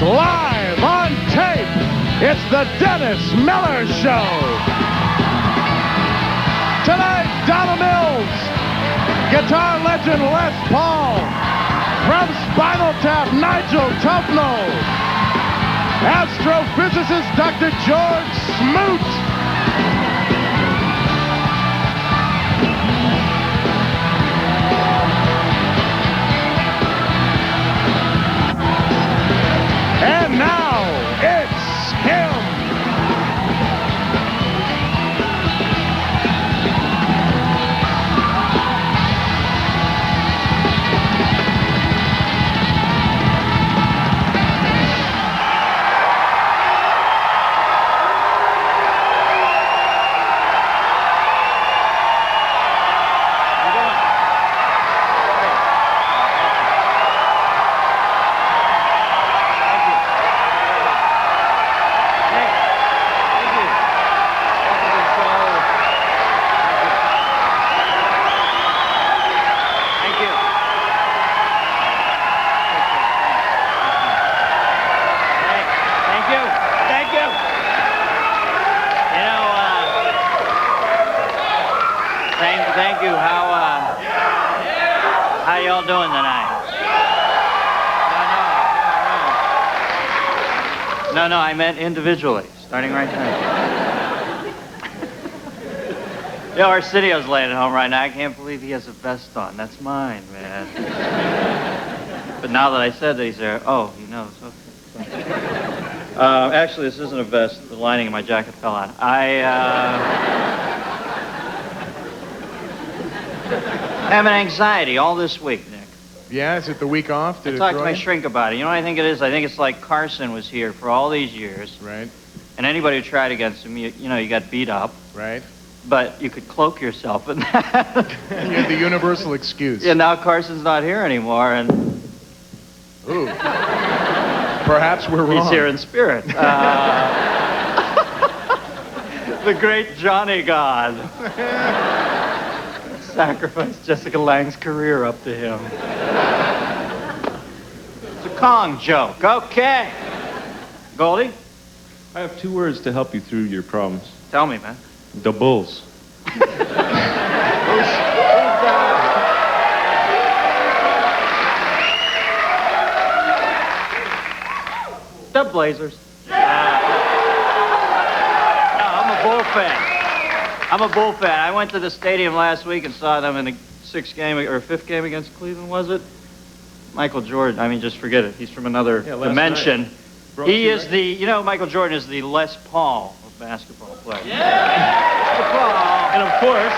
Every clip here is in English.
live on tape. It's the Dennis Miller Show. Tonight, Donna Mills, guitar legend Les Paul, from Spinal Tap, Nigel Tufnel, astrophysicist Dr. George Smoot, and now, it's him. Thank you. How y'all doing tonight? No, I meant individually, starting right now. Yo, Arsidio's laying at home right now. I can't believe he has a vest on. That's mine, man. But now that I said that he's there, oh, he knows. Okay. Actually, this isn't a vest. The lining of my jacket fell out. I have an anxiety all this week, Nick. Yeah, is it the week off? I talked to my shrink about it. You know what I think it is? I think it's like Carson was here for all these years. Right. And anybody who tried against him, you know, you got beat up. Right. But you could cloak yourself in that. You had the universal excuse. Yeah, now Carson's not here anymore, and... Ooh. Perhaps we're wrong. He's here in spirit. The great Johnny God. Sacrificed Jessica Lange's career up to him. It's a Kong joke. Okay. Goldie? I have 2 words to help you through your problems. Tell me, man. The Bulls. The Blazers. No, I'm a Bull fan. I'm a Bull fan. I went to the stadium last week and saw them in the 5th game against Cleveland, was it? Michael Jordan. I mean, just forget it. He's from another dimension. He is the, you know, Michael Jordan is the Les Paul of basketball players. Yeah! Les Paul. And of course...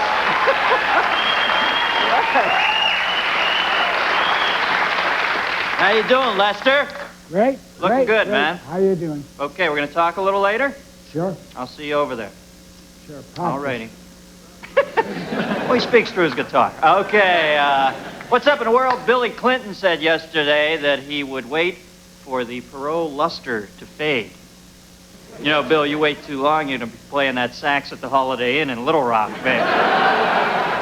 How you doing, Lester? Great. Looking good, great. man. How you doing? Okay, we're going to talk a little later? Sure. I'll see you over there. Sure. All righty. Well, he speaks through his guitar. Okay, what's up in the world? Billy Clinton said yesterday that he would wait for the Perot luster to fade. You know, Bill, you wait too long, you're going to be playing that sax at the Holiday Inn in Little Rock, babe.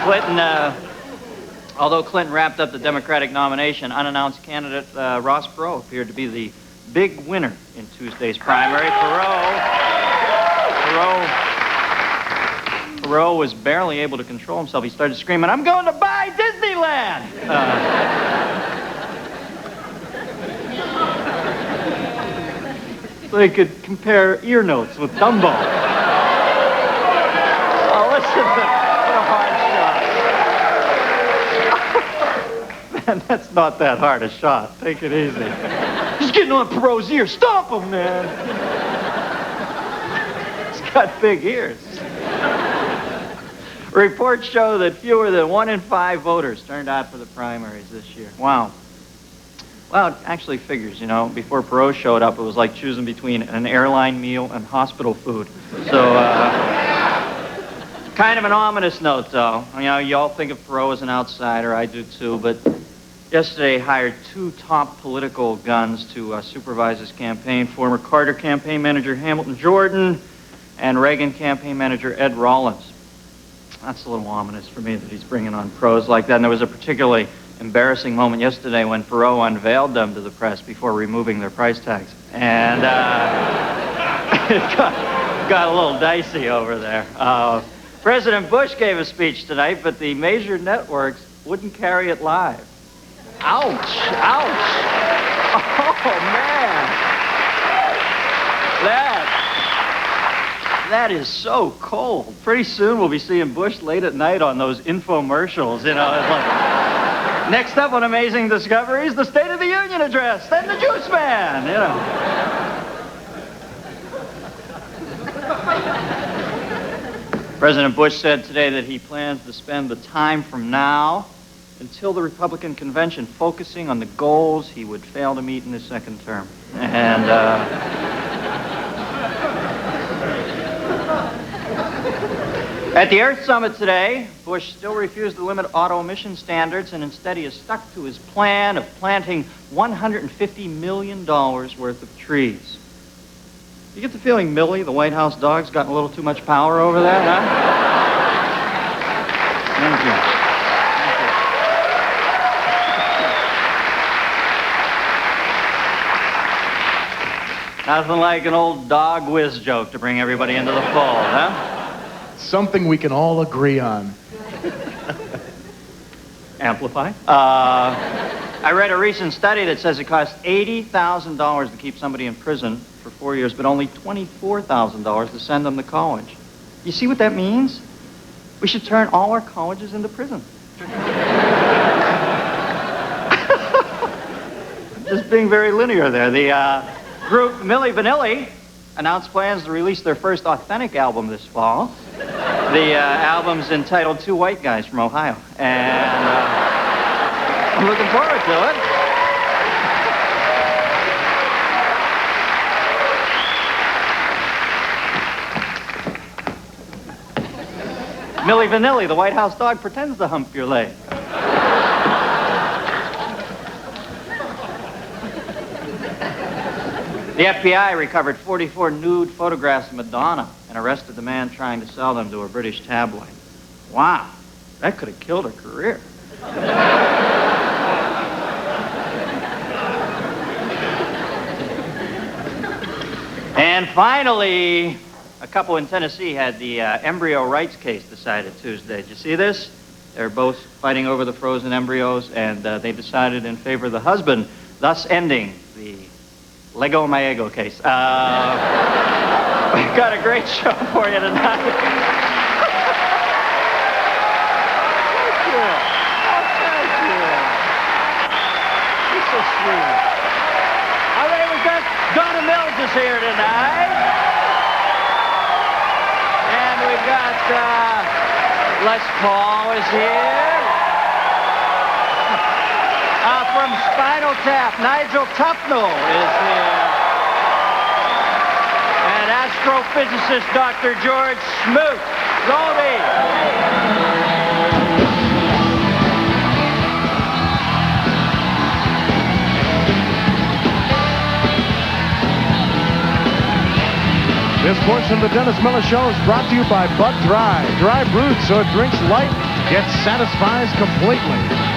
Clinton, although Clinton wrapped up the Democratic nomination, unannounced candidate Ross Perot appeared to be the big winner in Tuesday's primary. Perot was barely able to control himself. He started screaming, "I'm going to buy Disneyland!" So he could compare ear notes with Dumbo. Oh, listen, what a hard shot. Man, that's not that hard a shot. Take it easy. He's getting on Perot's ear. Stop him, man. He's got big ears. Reports show that fewer than 1 in 5 voters turned out for the primaries this year. Wow. Well, it actually figures, you know. Before Perot showed up, it was like choosing between an airline meal and hospital food. So, kind of an ominous note, though. You know, y'all think of Perot as an outsider. I do, too. But yesterday hired 2 top political guns to supervise his campaign. Former Carter campaign manager Hamilton Jordan and Reagan campaign manager Ed Rollins. That's a little ominous for me that he's bringing on pros like that. And there was a particularly embarrassing moment yesterday when Perot unveiled them to the press before removing their price tags. And it got a little dicey over there. President Bush gave a speech tonight, but the major networks wouldn't carry it live. Ouch! Ouch! Oh, man! That is so cold. Pretty soon we'll be seeing Bush late at night on those infomercials, you know. It's like, next up on Amazing Discoveries, the State of the Union address, then the Juice Man, you know. President Bush said today that he plans to spend the time from now until the Republican convention focusing on the goals he would fail to meet in his second term. And, at the Earth Summit today, Bush still refused to limit auto emission standards, and instead he has stuck to his plan of planting $150 million worth of trees. You get the feeling Millie, the White House dog's gotten a little too much power over there, huh? Thank you. Nothing like an old dog whiz joke to bring everybody into the fold, huh? Something we can all agree on. Amplify. I read a recent study that says it costs $80,000 to keep somebody in prison for 4 years, but only $24,000 to send them to college. You see what that means? We should turn all our colleges into prison. Just being very linear there. The group Milli Vanilli announced plans to release their first authentic album this fall. The album's entitled Two White Guys from Ohio. And I'm looking forward to it. Milli Vanilli, the White House dog, pretends to hump your leg. The FBI recovered 44 nude photographs of Madonna and arrested the man trying to sell them to a British tabloid. Wow, that could have killed her career. And finally, a couple in Tennessee had the embryo rights case decided Tuesday. Did you see this? They're both fighting over the frozen embryos, and they decided in favor of the husband, thus ending the Lego My Ego case. We've got a great show for you tonight. Thank you. Oh, thank you. You're so sweet. All right, we've got Donna Mills is here tonight. And we've got Les Paul is here. From Spinal Tap, Nigel Tufnel is here. And astrophysicist Dr. George Smoot. Goldie. This portion of the Dennis Miller Show is brought to you by Bud Dry. Dry brewed so it drinks light, yet satisfies completely.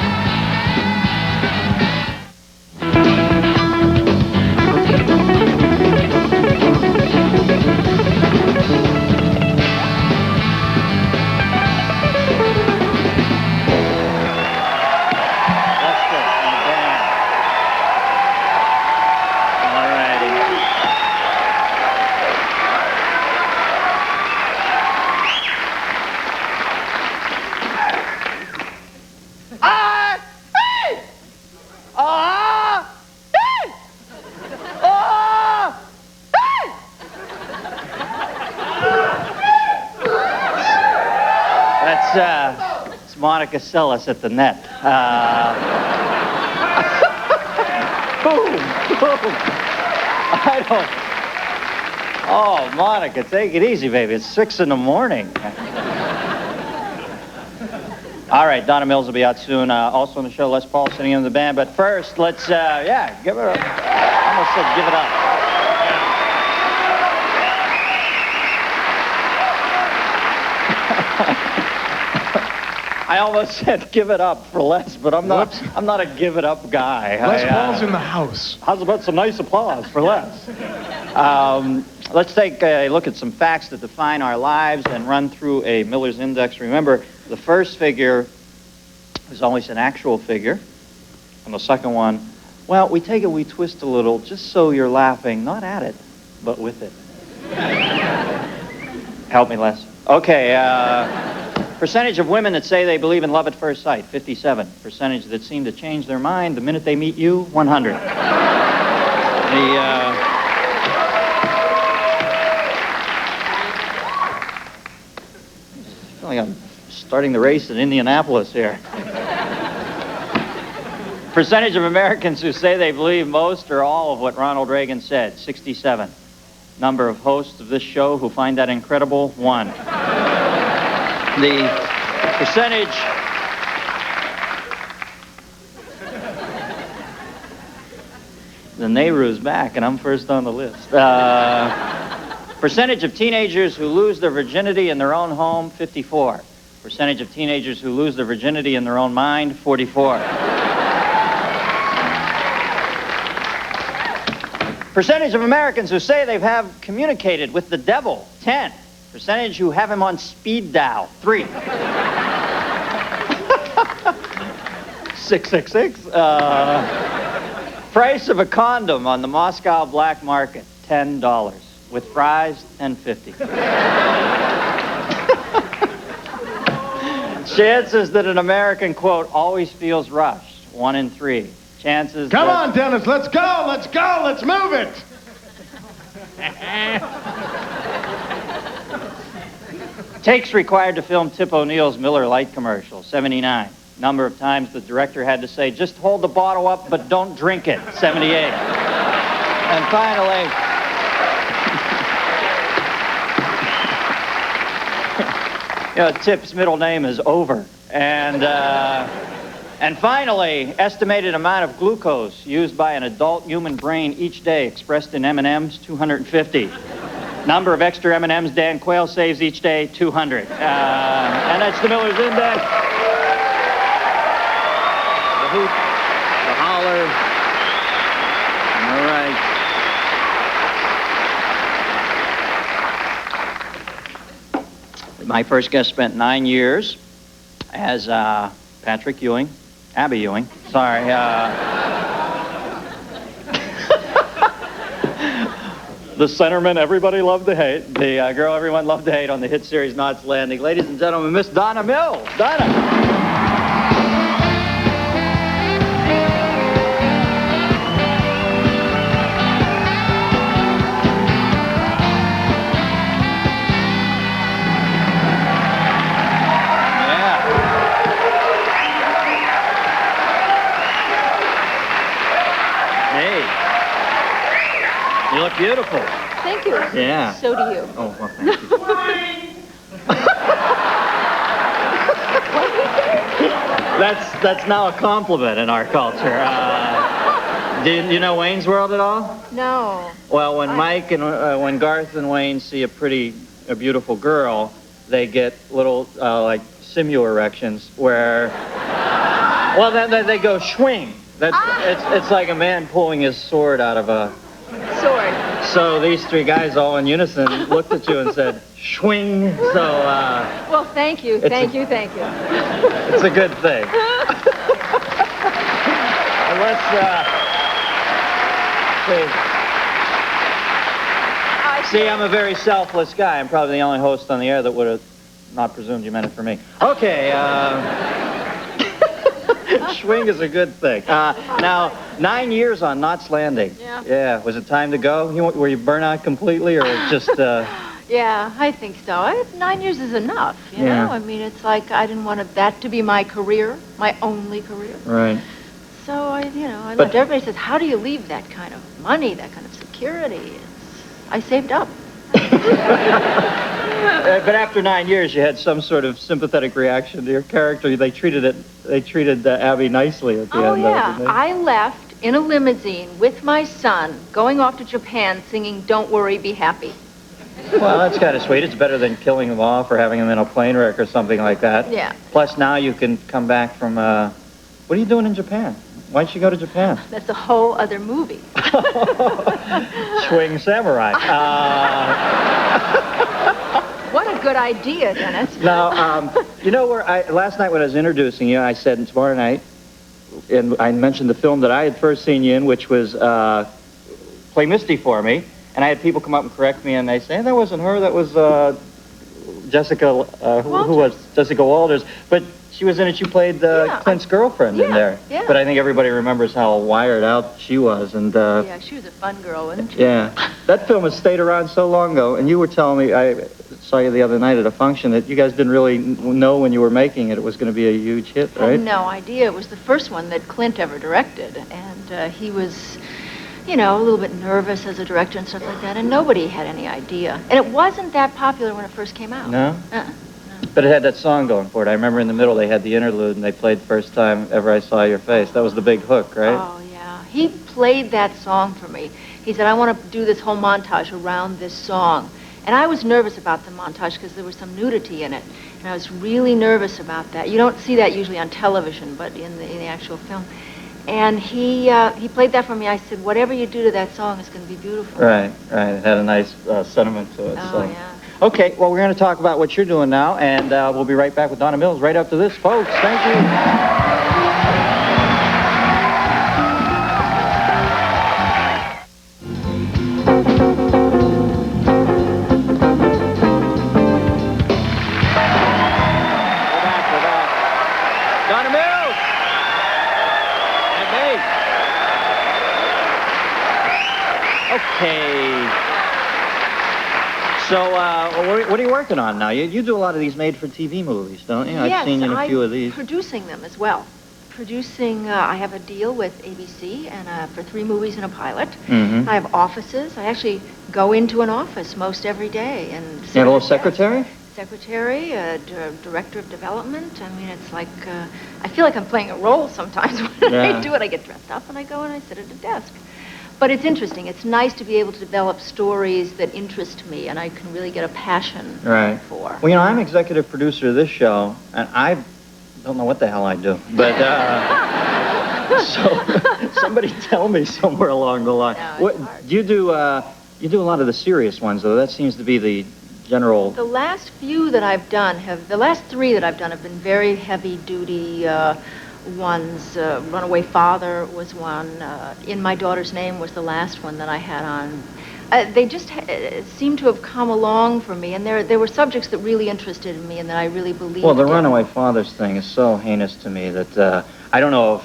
It's Monica Seles at the net. Boom, boom. I don't. Oh, Monica, take it easy, baby. It's 6 in the morning. All right, Donna Mills will be out soon. Also on the show, Les Paul sitting in the band. But first, let's, give it up. I almost said give it up. I almost said give it up for Les, but I'm not. Whoops. I'm not a give it up guy. Les Paul's in the house. How's about some nice applause for Les? Let's take a look at some facts that define our lives and run through a Miller's Index. Remember, the first figure is always an actual figure, and the second one, well, we take it, we twist a little, just so you're laughing, not at it, but with it. Help me, Les. Okay, percentage of women that say they believe in love at first sight, 57. Percentage that seem to change their mind the minute they meet you, 100. I feel like I'm starting the race in Indianapolis here. Percentage of Americans who say they believe most or all of what Ronald Reagan said, 67. Number of hosts of this show who find that incredible, 1. The percentage... The Nehru's back, and I'm first on the list. Percentage of teenagers who lose their virginity in their own home, 54. Percentage of teenagers who lose their virginity in their own mind, 44. Percentage of Americans who say they have communicated with the devil, 10. Percentage who have him on speed dial, 3. 666. Price of a condom on the Moscow black market, $10. With fries, $10.50. Chances that an American, quote, always feels rushed, 1 in 3. Chances Come on, Dennis, let's go, let's go, let's move it. Takes required to film Tip O'Neill's Miller Lite commercial, 79. Number of times the director had to say, just hold the bottle up, but don't drink it, 78. And finally, Tip's middle name is Over. And finally, estimated amount of glucose used by an adult human brain each day expressed in M&Ms, 250. Number of extra M&Ms Dan Quayle saves each day, 200. And that's the Miller's Index. The hoot, the holler. All right. My first guest spent 9 years as Patrick Ewing. Abby Ewing, sorry. The centerman everybody loved to hate. The girl everyone loved to hate on the hit series Knots Landing. Ladies and gentlemen, Miss Donna Mills. Donna. You look beautiful. Thank you. Yeah. So do you. Oh, well, thank you. That's now a compliment in our culture. Do you know Wayne's World at all? No. Well, when Mike and when Garth and Wayne see a beautiful girl, they get little like simu erections where, well, then they go swing. It's like a man pulling his sword out of a Sword. So these 3 guys all in unison looked at you and said, swing. So, well, thank you. Thank you. It's a good thing. Let's, see, I'm a very selfless guy. I'm probably the only host on the air that would have not presumed you meant it for me. Okay, swing is a good thing. Now, 9 years on Knots Landing. Yeah. Yeah. Was it time to go? Were you burnt out completely, or just? Yeah, I think so. 9 years is enough. You know, I mean, it's like I didn't want that to be my career, my only career. Right. So I left. Everybody says, "How do you leave that kind of money, that kind of security?" I saved up. But after 9 years, you had some sort of sympathetic reaction to your character. They treated Abby nicely at the end. Oh, yeah. Didn't they? I left in a limousine with my son, going off to Japan, singing "Don't Worry, Be Happy." Well, that's kind of sweet. It's better than killing them off or having them in a plane wreck or something like that. Yeah. Plus, now you can come back from, what are you doing in Japan? Why'd you go to Japan? That's a whole other movie. Swing Samurai. What a good idea, Dennis. Now, you know where last night when I was introducing you, I said tomorrow night, and I mentioned the film that I had first seen you in, which was Play Misty for Me, and I had people come up and correct me, and they say, hey, that wasn't her, that was Jessica, who was Jessica Walters, but she was in it. She played Clint's girlfriend in there. Yeah. But I think everybody remembers how wired out she was. And yeah, she was a fun girl, wasn't she? Yeah. That film has stayed around so long ago. And you were telling me, I saw you the other night at a function, that you guys didn't really know when you were making it was going to be a huge hit, right? I had no idea. It was the first one that Clint ever directed. And he was, you know, a little bit nervous as a director and stuff like that. And nobody had any idea. And it wasn't that popular when it first came out. No? But it had that song going for it. I remember in the middle they had the interlude and they played First Time Ever I Saw Your Face. That was the big hook, right? Oh, yeah. He played that song for me. He said, I want to do this whole montage around this song. And I was nervous about the montage because there was some nudity in it. And I was really nervous about that. You don't see that usually on television, but in the actual film. And he played that for me. I said, whatever you do to that song is going to be beautiful. Right. It had a nice sentiment to it. Oh, yeah. Okay, well, we're going to talk about what you're doing now, and we'll be right back with Donna Mills right after this, folks. Thank you. We're back. Donna Mills! And me. Okay. So, what are you working on now? You do a lot of these made-for-TV movies, don't you? Yes, I've seen you in a few of these. Producing them as well. I have a deal with ABC and for 3 movies and a pilot. Mm-hmm. I have offices. I actually go into an office most every day. And you have a little secretary? Secretary, director of development. I mean, it's like, I feel like I'm playing a role sometimes when I do it. I get dressed up and I go and I sit at a desk. But it's interesting. It's nice to be able to develop stories that interest me and I can really get a passion for. Well, you know, I'm executive producer of this show, and I don't know what the hell I do. But, so, somebody tell me somewhere along the line. No, you do a lot of the serious ones, though. That seems to be the general... The last 3 that I've done have been very heavy-duty ones. Runaway Father was one. In My Daughter's Name was the last one that I had on. They just seem to have come along for me, and there were subjects that really interested me and that I really believed in. Well, the Runaway Fathers thing is so heinous to me that I don't know if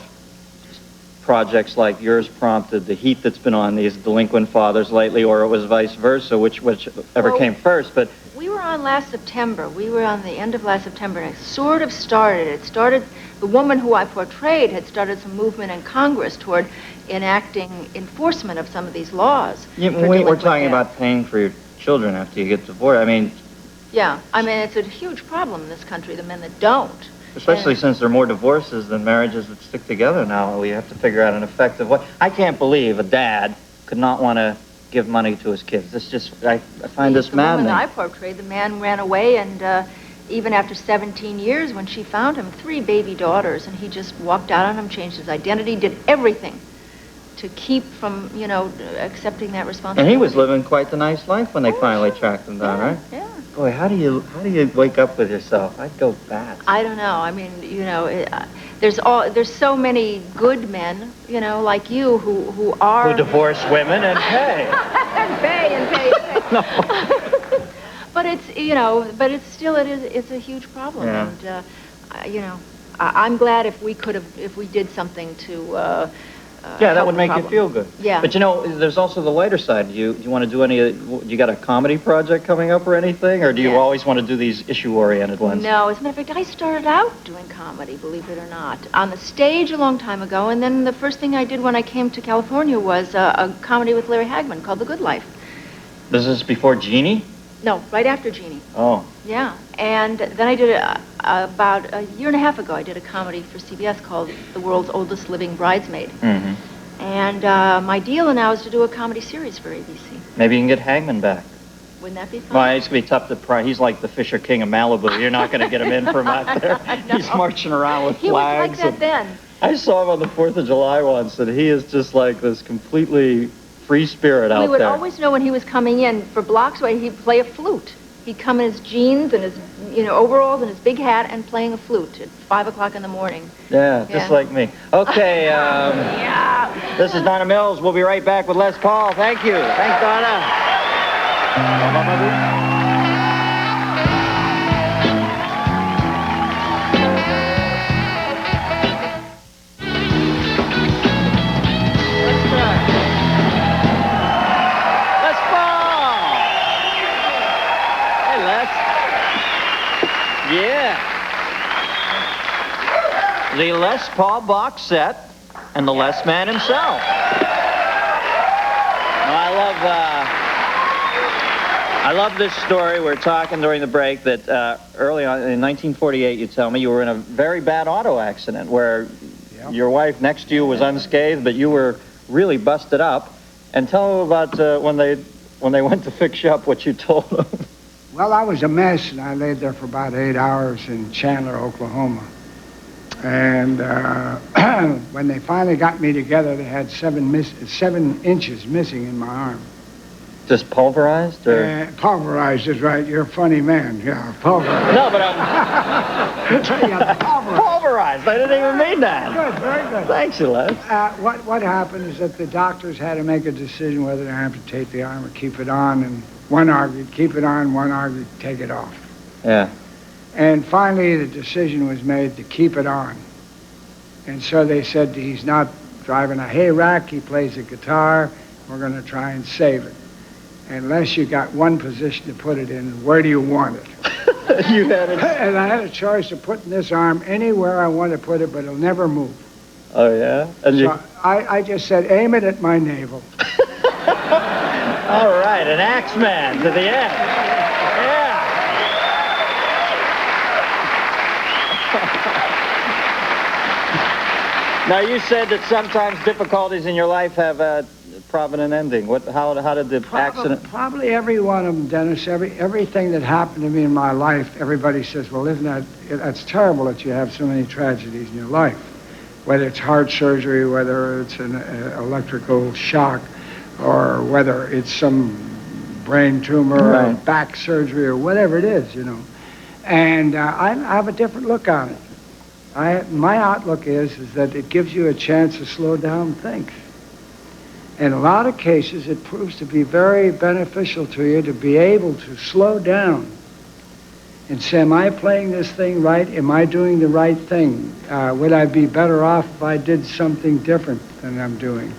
projects like yours prompted the heat that's been on these delinquent fathers lately, or it was vice versa, whichever came first, but... We were on last September. We were on the end of last September, and it sort of started. The woman who I portrayed had started some movement in Congress toward enacting enforcement of some of these laws. Yeah, we're talking about paying for your children after you get divorced. I mean... Yeah, I mean, it's a huge problem in this country, the men that don't. Especially since there are more divorces than marriages that stick together now. We have to figure out an effective way. I can't believe a dad could not want to give money to his kids. This just, I find this maddening. The woman that I portrayed, the man ran away, and even after 17 years, when she found him, 3 baby daughters, and he just walked out on him, changed his identity, did everything to keep from, accepting that responsibility. And he was living quite the nice life when they finally tracked him down, right? Yeah. Boy, how do you wake up with yourself? I'd go bad. I don't know. I mean, there's so many good men, like you, who are... Who divorce women and pay. and pay. No. But it's, it's a huge problem. Yeah. And, I'm glad if we did something to... Yeah, that would make you feel good. Yeah. But there's also the lighter side. Do you want to do you got a comedy project coming up or anything? Or do you always want to do these issue-oriented ones? No, as a matter of fact, I started out doing comedy, believe it or not, on the stage a long time ago. And then the first thing I did when I came to California was a comedy with Larry Hagman called The Good Life. This is before Jeannie? No, right after Jeannie. Oh. Yeah. And then I did about a year and a half ago, I did a comedy for CBS called The World's Oldest Living Bridesmaid. Mm-hmm. And my deal now is to do a comedy series for ABC. Maybe you can get Hagman back. Wouldn't that be fun? Well, it's going to be tough to pry. He's like the Fisher King of Malibu. You're not going to get him in from out there. He's marching around with He flags. was like that then. I saw him on the 4th of July once, and he is just like this completely free spirit out there. We would always know when he was coming in. For blocks away, he'd play a flute. He'd come in his jeans and his, overalls and his big hat and playing a flute at 5 o'clock in the morning. Yeah, just like me. Okay, Yeah. this is Donna Mills. We'll be right back with Les Paul. Thank you. Thanks, Donna. Yeah. The Les Paul box set and the Les Man himself. I love this story. We're talking during the break that early on in 1948, you tell me, you were in a very bad auto accident where your wife next to you was unscathed, but you were really busted up. And tell them about when they went to fix you up, what you told them. Well, I was a mess, and I laid there for about 8 hours in Chandler, Oklahoma. And when they finally got me together, they had 7 inches missing in my arm. Just pulverized? Or? Pulverized is right. You're a funny man. Yeah, pulverized. No, but I'm... Pulverized. Pulverized. I didn't even mean that. Good, very good. Thanks, Les. What happened is that the doctors had to make a decision whether to amputate the arm or keep it on, and one argued keep it on, one argued take it off. Yeah. And finally, the decision was made to keep it on. And so they said he's not driving a hay rack, he plays a guitar, we're going to try and save it. Unless you got one position to put it in, where do you want it? You had it. And I had a choice of putting this arm anywhere I want to put it, but it'll never move. Oh, yeah? And so I just said, aim it at my navel. All right, an Axeman to the end. Yeah. Now, you said that sometimes difficulties in your life have a provident ending. How did the accident... Probably every one of them, Dennis. Everything that happened to me in my life, everybody says, well, that's terrible that you have so many tragedies in your life. Whether it's heart surgery, whether it's an electrical shock, or whether it's some brain tumor or back surgery or whatever it is, And I have a different look on it. My outlook is that it gives you a chance to slow down and think. In a lot of cases, it proves to be very beneficial to you to be able to slow down and say, am I playing this thing right? Am I doing the right thing? Would I be better off if I did something different than I'm doing?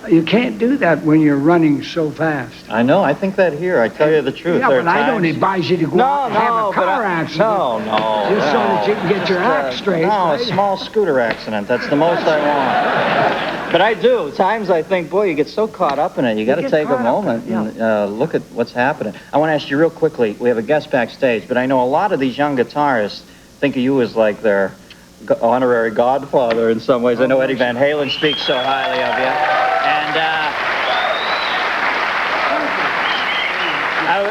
You can't do that when you're running so fast. I know. I think that here. I tell you the truth. Yeah, but I don't advise you to go out and have a car accident. No. Just so that you can get your act straight. No, right? a small scooter accident. That's the most I want. But I do. Times I think, boy, you get so caught up in it. You got to take a moment and look at what's happening. I want to ask you real quickly. We have a guest backstage, but I know a lot of these young guitarists think of you as like their honorary godfather in some ways. I know Eddie Van Halen speaks so highly of you. And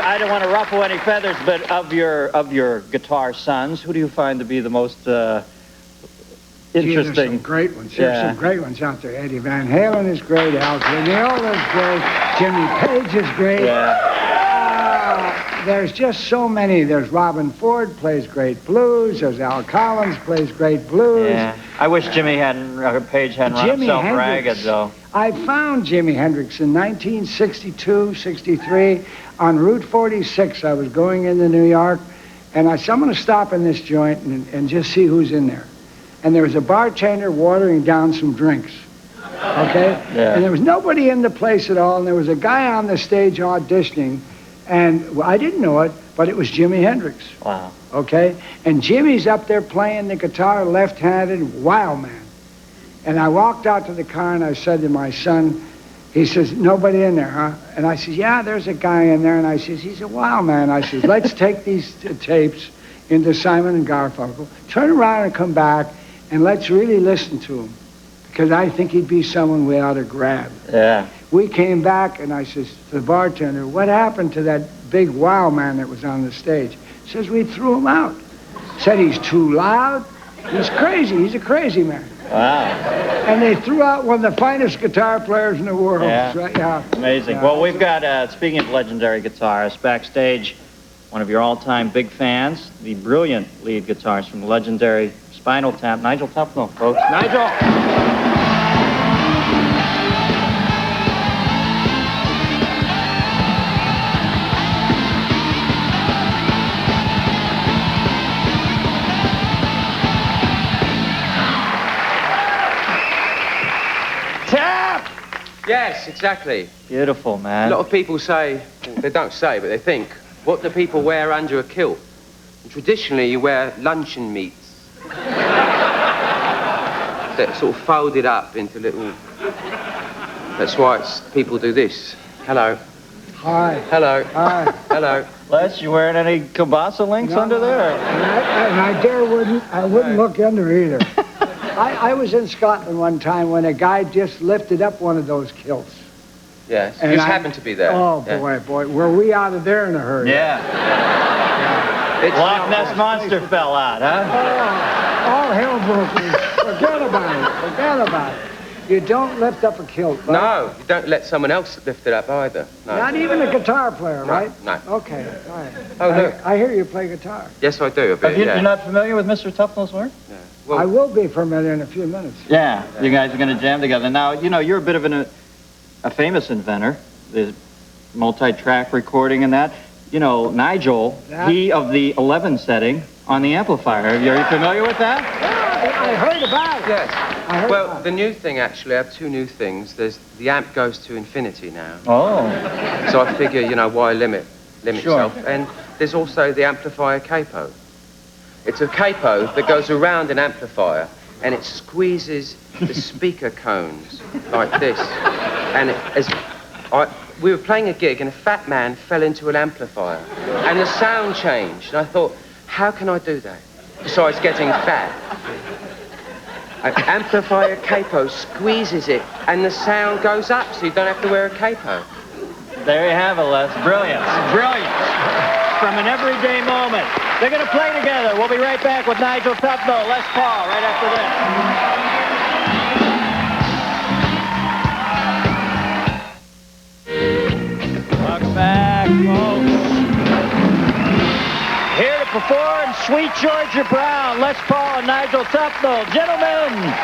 I don't want to ruffle any feathers, but of your guitar sons, who do you find to be the most interesting? There's some great ones. There's some great ones out there. Eddie Van Halen is great. Al Janelle is great. Jimmy Page is great. Yeah. There's just so many. There's Robin Ford, plays great blues. There's Al Collins, plays great blues. Yeah. I wish Jimmy Page hadn't run himself ragged, though. I found Jimi Hendrix in 1962, 63 on Route 46. I was going into New York, and I said, I'm going to stop in this joint and just see who's in there. And there was a bartender watering down some drinks. Okay? Yeah. And there was nobody in the place at all, and there was a guy on the stage auditioning, and I didn't know it, but it was Jimi Hendrix. Wow. Okay? And Jimmy's up there playing the guitar left-handed, wow, man. And I walked out to the car and I said to my son, he says, nobody in there, huh? And I said, yeah, there's a guy in there. And I says, he's a wow, man. I says, let's take these tapes into Simon and Garfunkel, turn around and come back, and let's really listen to him. Because I think he'd be someone we ought to grab. Yeah. We came back and I says to the bartender, what happened to that big wow man that was on the stage. Says we threw him out. Said he's too loud. He's crazy. He's a crazy man. Wow. And they threw out one of the finest guitar players in the world. Yeah. So, yeah. Amazing. Yeah. Well, we've got, speaking of legendary guitarists, backstage, one of your all-time big fans, the brilliant lead guitarist from the legendary Spinal Tap, Nigel Tufnel, folks. Nigel! Yes, exactly. Beautiful, man. A lot of people say, well, they don't say, but they think, what do people wear under a kilt? And traditionally, you wear luncheon meats. That sort of folded up into little... That's why people do this. Hello. Hi. Hello. Hi. Hello. Les, you wearing any kielbasa links No, under there? And I wouldn't look under either. I was in Scotland one time when a guy just lifted up one of those kilts. Yes, And you just happened to be there. Oh, Yeah. boy, were we out of there in a hurry. Yeah. It's Loch Ness Monster fell out, huh? All hell broke loose. Forget about it. Forget about it. You don't lift up a kilt, right? No, you don't let someone else lift it up either. No. Not even a guitar player, No, right? no. Okay, all right. Oh, look. I hear you play guitar. Yes, I do, a bit, yeah. You're not familiar with Mr. Tufnel's work? Yeah. Well, I will be familiar in a few minutes. Yeah, you guys are going to jam together. Now, you know, you're a bit of a famous inventor. There's multi-track recording and that. You know, Nigel, he of the 11 setting on the amplifier. Are you familiar with that? Yeah, I heard about it. yes. I heard Well, about the new thing, actually, I have two new things. There's the amp goes to infinity now. Oh. So I figure, you know, why limit Sure. yourself? And there's also the amplifier capo. It's a capo that goes around an amplifier and it squeezes the speaker cones like this. And we were playing a gig and a fat man fell into an amplifier and the sound changed. And I thought, how can I do that? Besides getting fat. An amplifier capo squeezes it and the sound goes up so you don't have to wear a capo. There you have it, Les. Brilliant. Brilliant. From an everyday moment. They're going to play together. We'll be right back with Nigel Tufnel, Les Paul, right after this. Welcome back, folks. Here to perform Sweet Georgia Brown, Les Paul and Nigel Tufnel. Gentlemen.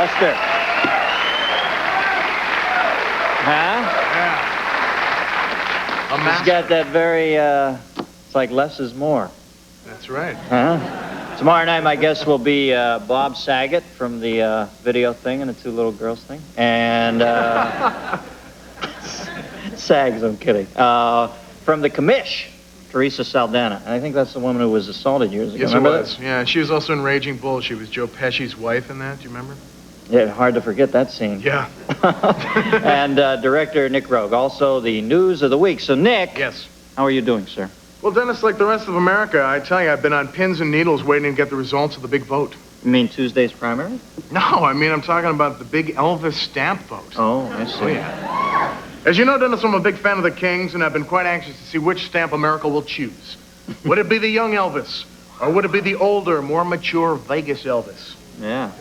Lester. Huh? Yeah. A He's master. got that very, it's like less is more. That's right. Huh? Tomorrow night, my guest will be Bob Saget from the video thing and the Two Little Girls thing. And, Sags, I'm kidding. From the Commish, Teresa Saldana. And I think that's the woman who was assaulted years ago. Yes, Remember it was. that? Yeah, she was also in Raging Bull. She was Joe Pesci's wife in that. Do you remember? Yeah, hard to forget that scene. Yeah. And director Nick Rogue. Also, the news of the week. So, Nick. Yes. How are you doing, sir? Well, Dennis, like the rest of America, I tell you, I've been on pins and needles waiting to get the results of the big vote. You mean Tuesday's primary? No, I mean, I'm talking about the big Elvis stamp vote. Oh, I see. Oh, yeah. As you know, Dennis, I'm a big fan of the Kings, and I've been quite anxious to see which stamp America will choose. Would it be the young Elvis, or would it be the older, more mature Vegas Elvis? Yeah.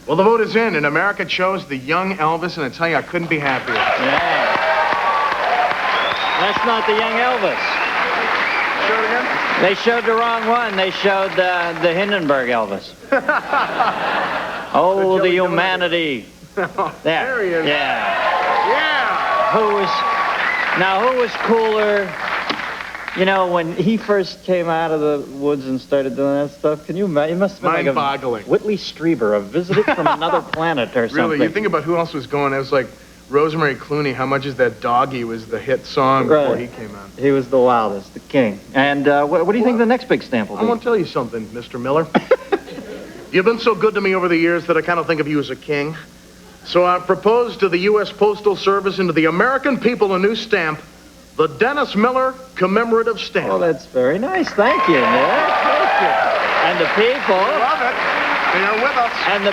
Well, the vote is in, and America chose the young Elvis, and I tell you, I couldn't be happier. Yeah. That's not the young Elvis. Show it again? They showed the wrong one. They showed the Hindenburg Elvis. Oh, the jelly donut. humanity. There he is. Yeah. Yeah! Who was cooler? You know, when he first came out of the woods and started doing that stuff, can you imagine? It must have been like Mind-boggling. a Whitley Strieber, a visit from another planet or something. Really, you think about who else was going, it was like Rosemary Clooney, How Much Is That Doggy was the hit song before he came out. He was the wildest, the king. And what do you think the next big stamp will I be? want to tell you something, Mr. Miller. You've been so good to me over the years that I kind of think of you as a king. So I propose to the U.S. Postal Service and to the American people a new stamp, the Dennis Miller commemorative stamp. Oh, that's very nice. Thank you, Nick. Thank you. And the people. Love it. They are with us. And the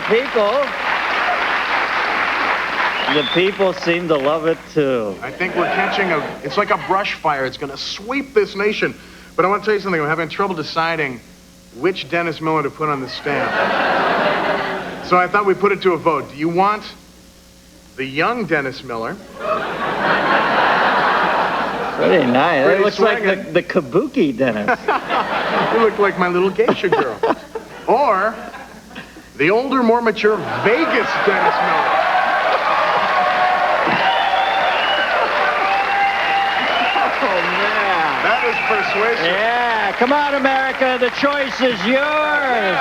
people seem to love it too. I think we're catching it's like a brush fire. It's going to sweep this nation. But I want to tell you something. I'm having trouble deciding which Dennis Miller to put on the stamp. So I thought we'd put it to a vote. Do you want the young Dennis Miller? Pretty nice. Pretty It looks like swinging. the Kabuki Dennis. You look like my little geisha girl. Or the older, more mature Vegas Dennis Miller. Oh, man. That is persuasive. Yeah. Come on, America. The choice is yours.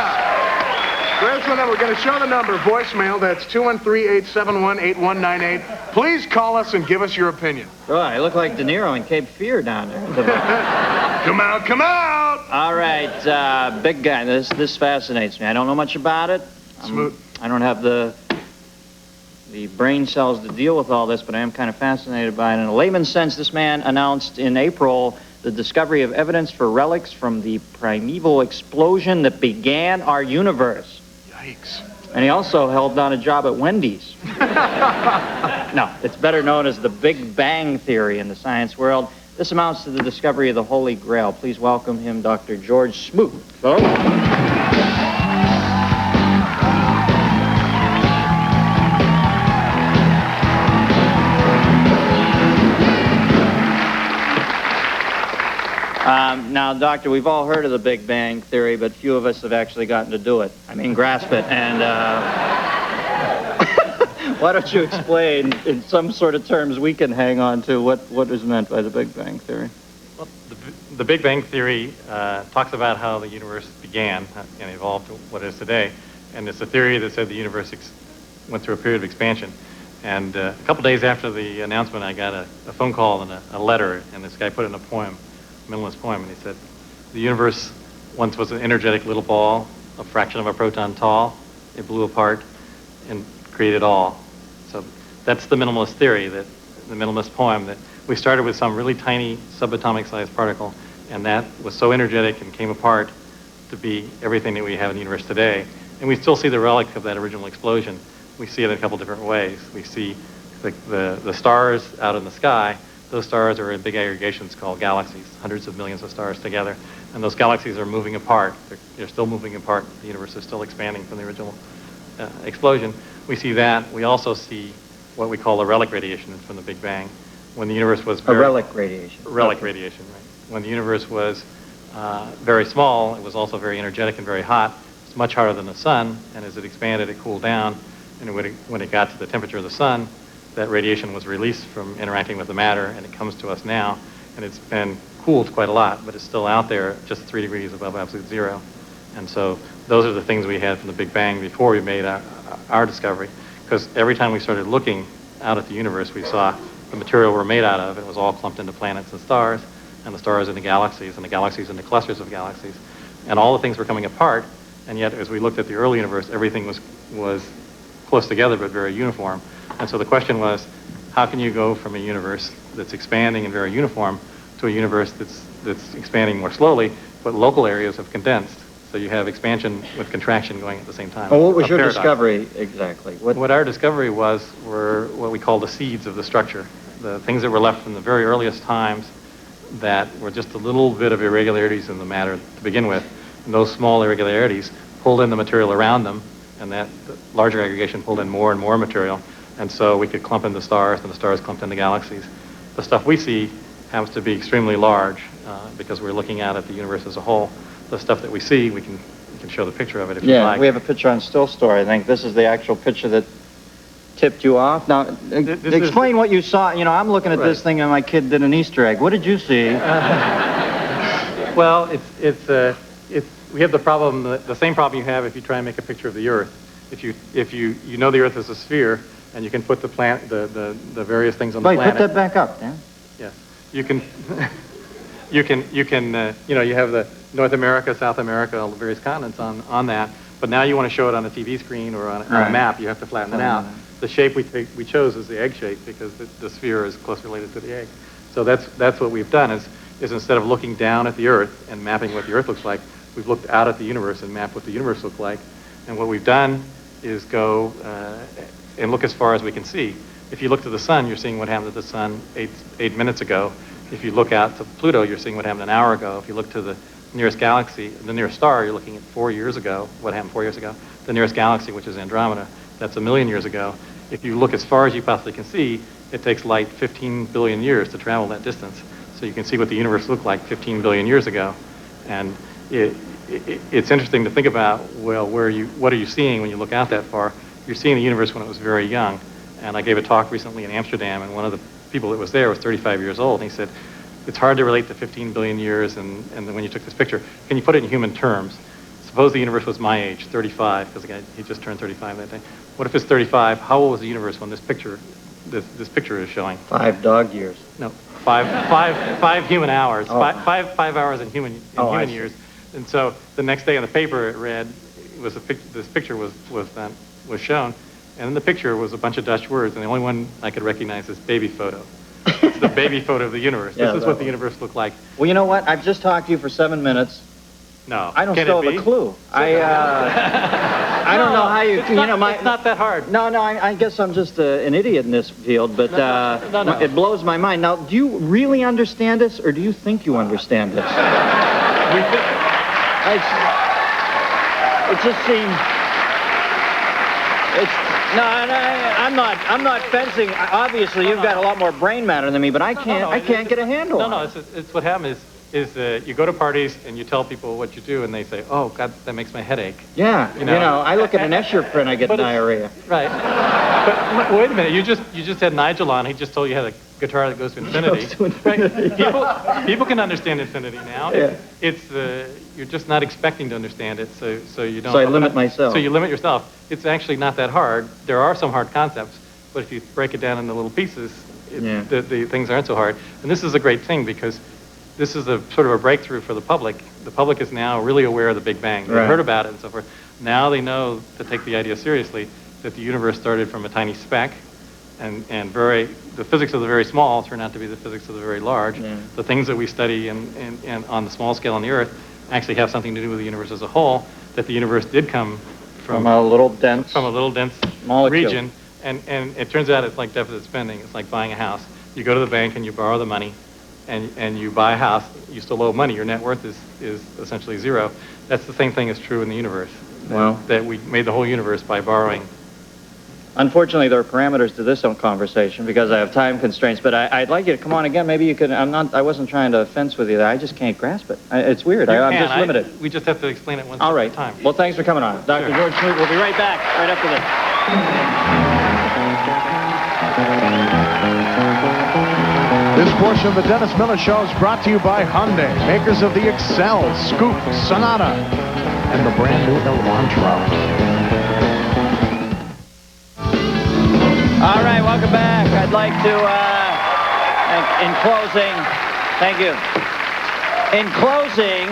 Where's the number? We're going to show the number. Voicemail. That's 213-871-8198. Please call us and give us your opinion. Oh, I look like De Niro in Cape Fear down there. Come out, come out! All right, big guy. This fascinates me. I don't know much about it. Smoot. I don't have the brain cells to deal with all this, but I am kind of fascinated by it. In a layman's sense, this man announced in April the discovery of evidence for relics from the primeval explosion that began our universe. Yikes. And he also held down a job at Wendy's. No, it's better known as the Big Bang Theory in the science world. This amounts to the discovery of the Holy Grail. Please welcome him, Dr. George Smoot. Hello. Now, Doctor, we've all heard of the Big Bang Theory, but few of us have actually gotten to do it. I mean, grasp it. And why don't you explain, in some sort of terms we can hang on to, what is meant by the Big Bang Theory? Well, the Big Bang Theory talks about how the universe began and evolved to what it is today. And it's a theory that said the universe went through a period of expansion. And a couple days after the announcement, I got a phone call and a letter, and this guy put in a poem, a minimalist poem, and he said, the universe once was an energetic little ball, a fraction of a proton tall. It blew apart and created all. So that's the minimalist theory, that the minimalist poem, that we started with some really tiny subatomic sized particle, and that was so energetic and came apart to be everything that we have in the universe today. And we still see the relic of that original explosion. We see it in a couple different ways. We see the stars out in the sky. Those stars are in big aggregations called galaxies, hundreds of millions of stars together. And those galaxies are moving apart. They're still moving apart. The universe is still expanding from the original explosion. We see that. We also see what we call the relic radiation from the Big Bang. When the universe was A relic radiation. Relic radiation, right. When the universe was very small, it was also very energetic and very hot. It's much hotter than the sun, and as it expanded, it cooled down. And when it got to the temperature of the sun, that radiation was released from interacting with the matter, and it comes to us now. And it's been cooled quite a lot, but it's still out there just 3 degrees above absolute zero. And so those are the things we had from the Big Bang before we made our discovery. Because every time we started looking out at the universe, we saw the material we're made out of. It was all clumped into planets and the stars into galaxies, and the galaxies into clusters of galaxies. And all the things were coming apart, and yet as we looked at the early universe, everything was close together but very uniform. And so the question was, how can you go from a universe that's expanding and very uniform to a universe that's expanding more slowly, but local areas have condensed? So you have expansion with contraction going at the same time. Well, what was your paradox. discovery exactly? What our discovery were what we call the seeds of the structure, the things that were left from the very earliest times that were just a little bit of irregularities in the matter to begin with. And those small irregularities pulled in the material around them, and that larger aggregation pulled in more and more material. And so we could clump into stars, and the stars clumped into galaxies. The stuff we see happens to be extremely large because we're looking out at the universe as a whole. The stuff that we see, we can show the picture of it if you like. Yeah, we have a picture on Still Story, I think. This is the actual picture that tipped you off. Now, explain what you saw. You know, I'm looking at this thing and my kid did an Easter egg. What did you see? Well, we have the problem, the same problem you have if you try and make a picture of the Earth. If you know the Earth is a sphere, and you can put the various things on the planet. Wait, put that back up, Dan. Yeah, you can you have the North America, South America, all the various continents on that. But now you want to show it on a TV screen or on a map. You have to flatten it out. The shape we chose is the egg shape because the sphere is closely related to the egg. So that's what we've done is instead of looking down at the Earth and mapping what the Earth looks like, we've looked out at the universe and mapped what the universe looks like. And what we've done is go and look as far as we can see. If you look to the sun, you're seeing what happened to the sun eight minutes ago. If you look out to Pluto, you're seeing what happened an hour ago. If you look to the nearest galaxy, the nearest star, you're looking at 4 years ago. What happened 4 years ago? The nearest galaxy, which is Andromeda, that's 1 million years ago. If you look as far as you possibly can see, it takes light 15 billion years to travel that distance. So you can see what the universe looked like 15 billion years ago. And it's interesting to think about, well, what are you seeing when you look out that far? You're seeing the universe when it was very young. And I gave a talk recently in Amsterdam, and one of the people that was there was 35 years old. And he said, it's hard to relate to 15 billion years, and when you took this picture, can you put it in human terms? Suppose the universe was my age, 35, because he just turned 35 that day. What if it's 35? How old was the universe when this picture is showing? 5 dog years. No, five human hours. Oh. Five hours in human years. And so the next day in the paper it read, this picture was shown, and in the picture was a bunch of Dutch words, and the only one I could recognize is baby photo. It's the baby photo of the universe. Yeah, this is what the universe looked like. Well, you know what? I've just talked to you for 7 minutes. No. I don't Can still it have be? a clue. I don't know how you. It's not that hard. No, I guess I'm just an idiot in this field, but No. It blows my mind. Now, do you really understand this, or do you think you understand this? It just seems. I'm not fencing. Obviously, you've got a lot more brain matter than me, but I can't get a handle on it. It's what happened is you go to parties and you tell people what you do, and they say, "Oh God, that makes my head ache." Yeah, you know, I look at an Escher print, I get diarrhea. Right. But wait a minute, you just had Nigel on. He just told you how the guitar that goes to infinity. Right? People can understand infinity now. Yeah. It's you're just not expecting to understand it, so you don't. So I limit myself. So you limit yourself. It's actually not that hard. There are some hard concepts, but if you break it down into little pieces, the things aren't so hard. And this is a great thing because this is a sort of a breakthrough for the public. The public is now really aware of the Big Bang. They've heard about it and so forth. Now they know to take the idea seriously that the universe started from a tiny speck, and the physics of the very small turn out to be the physics of the very large. Yeah. The things that we study and on the small scale on the Earth actually have something to do with the universe as a whole, that the universe did come from a little dense molecule. Region, and it turns out it's like deficit spending. It's like buying a house. You go to the bank and you borrow the money, and you buy a house. You still owe money. Your net worth is essentially zero. That's the same thing is true in the universe. That we made the whole universe by borrowing. Unfortunately, there are parameters to this conversation because I have time constraints, but I'd like you to come on again. Maybe you could, I wasn't trying to fence with you there. I just can't grasp it. It's weird. I'm just limited. We just have to explain it one All right. time. Well, thanks for coming on. Dr. George Smoot, we'll be right back, right after this. This portion of the Dennis Miller Show is brought to you by Hyundai, makers of the Excel, Scoop, Sonata, and the brand new Elantra. All right, welcome back. I'd like to, in closing, thank you. In closing,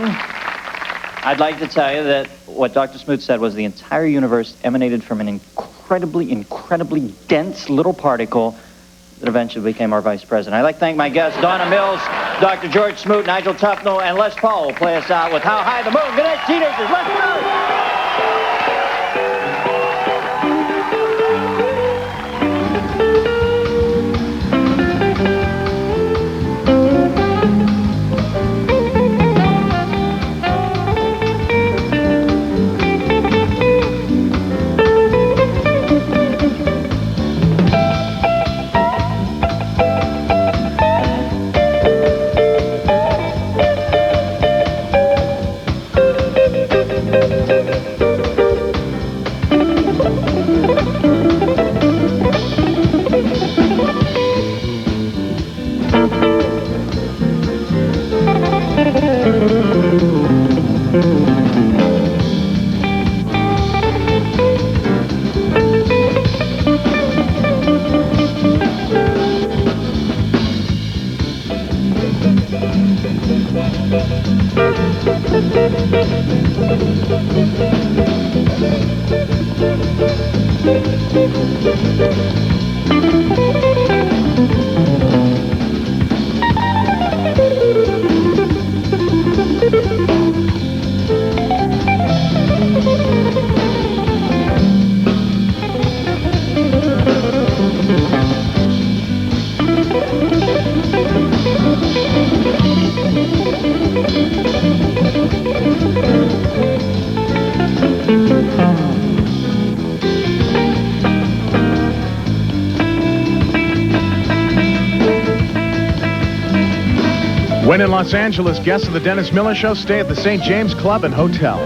I'd like to tell you that what Dr. Smoot said was the entire universe emanated from an incredibly dense little particle that eventually became our vice president. I'd like to thank my guests, Donna Mills, Dr. George Smoot, Nigel Tufnel, and Les Paul will play us out with How High the Moon. Good night, teenagers. Let's go! When in Los Angeles, guests of the Dennis Miller Show stay at the St. James Club and Hotel.